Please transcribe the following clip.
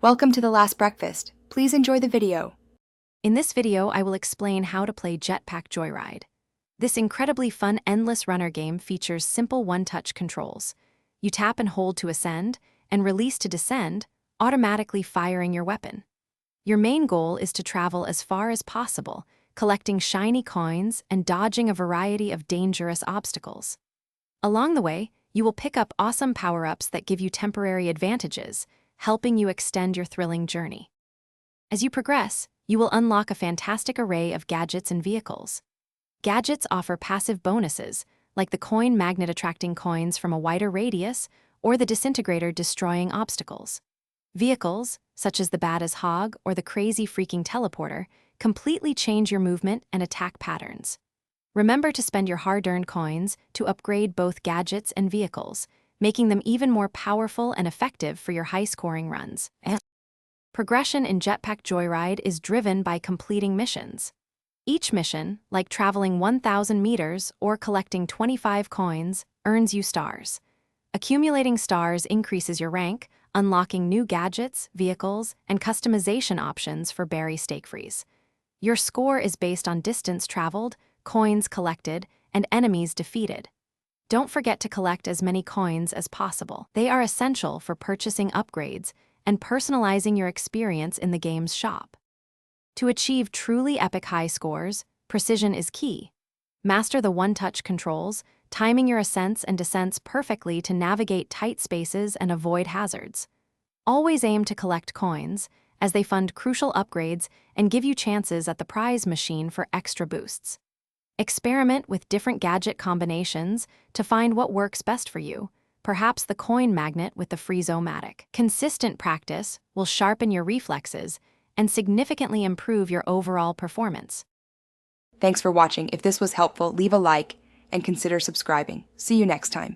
Welcome to the last breakfast. Please enjoy the video. In this video, I will explain how to play Jetpack Joyride. This incredibly fun endless runner game features simple one-touch controls. You tap and hold to ascend, and release to descend, automatically firing your weapon. Your main goal is to travel as far as possible, collecting shiny coins and dodging a variety of dangerous obstacles. Along the way, you will pick up awesome power-ups that give you temporary advantages, helping you extend your thrilling journey. As you progress, you will unlock a fantastic array of gadgets and vehicles. Gadgets offer passive bonuses, like the coin magnet attracting coins from a wider radius or the disintegrator destroying obstacles. Vehicles, such as the badass hog or the crazy freaking teleporter, completely change your movement and attack patterns. Remember to spend your hard-earned coins to upgrade both gadgets and vehicles, making them even more powerful and effective for your high-scoring runs. Progression in Jetpack Joyride is driven by completing missions. Each mission, like traveling 1,000 meters or collecting 25 coins, earns you stars. Accumulating stars increases your rank, unlocking new gadgets, vehicles, and customization options for berry stake freeze. Your score is based on distance traveled, coins collected, and enemies defeated. Don't forget to collect as many coins as possible. They are essential for purchasing upgrades and personalizing your experience in the game's shop. To achieve truly epic high scores, precision is key. Master the one-touch controls, timing your ascents and descents perfectly to navigate tight spaces and avoid hazards. Always aim to collect coins, as they fund crucial upgrades and give you chances at the prize machine for extra boosts. Experiment with different gadget combinations to find what works best for you, perhaps the coin magnet with the Freeze-O-Matic. Consistent practice will sharpen your reflexes and significantly improve your overall performance. Thanks for watching. If this was helpful, leave a like and consider subscribing. See you next time.